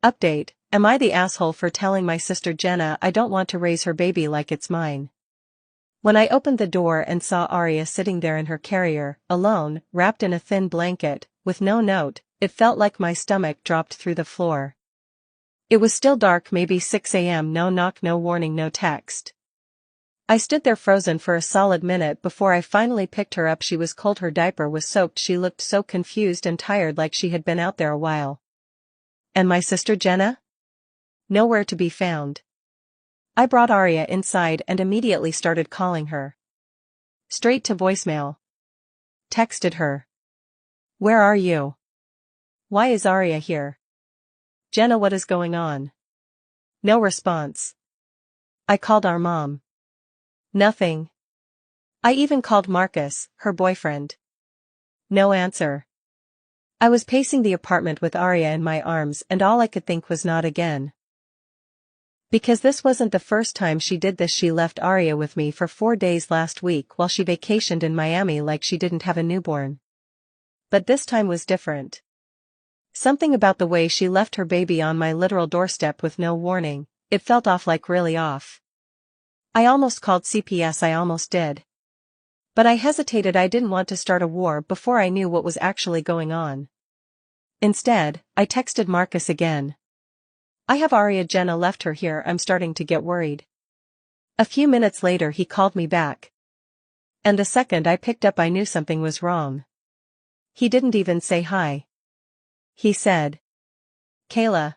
Update: Am I the asshole for telling my sister Jenna I don't want to raise her baby like it's mine? When I opened the door and saw Arya sitting there in her carrier, alone, wrapped in a thin blanket, with no note, it felt like my stomach dropped through the floor. It was still dark, maybe 6 a.m. No knock, no warning, no text. I stood there frozen for a solid minute before I finally picked her up. She was cold, her diaper was soaked, she looked so confused and tired, like she had been out there a while. And my sister Jenna? Nowhere to be found. I brought Arya inside and immediately started calling her. Straight to voicemail. Texted her. Where are you? Why is Arya here? Jenna, what is going on? No response. I called our mom. Nothing. I even called Marcus, her boyfriend. No answer. I was pacing the apartment with Arya in my arms, and all I could think was not again. Because this wasn't the first time she did this. She left Arya with me for 4 days last week while she vacationed in Miami like she didn't have a newborn. But this time was different. Something about the way she left her baby on my literal doorstep with no warning, it felt off, like really off. I almost called CPS, I almost did. But I hesitated. I didn't want to start a war before I knew what was actually going on. Instead, I texted Marcus again. I have Arya. Jenna left her here. I'm starting to get worried. A few minutes later he called me back. And the second I picked up I knew something was wrong. He didn't even say hi. He said, Kayla.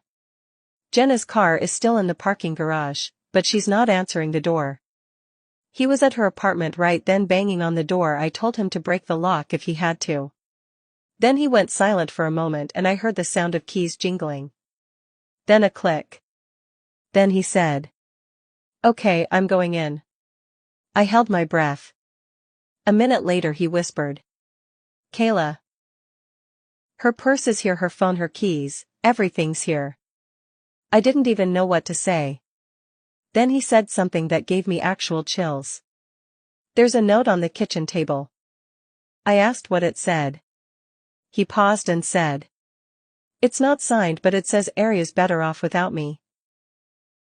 Jenna's car is still in the parking garage, but she's not answering the door. He was at her apartment right then, banging on the door. I told him to break the lock if he had to. Then he went silent for a moment and I heard the sound of keys jingling. Then a click. Then he said, Okay, I'm going in. I held my breath. A minute later he whispered, Kayla. Her purse is here, her phone, her keys, everything's here. I didn't even know what to say. Then he said something that gave me actual chills. There's a note on the kitchen table. I asked what it said. He paused and said, It's not signed, but it says Arya's better off without me.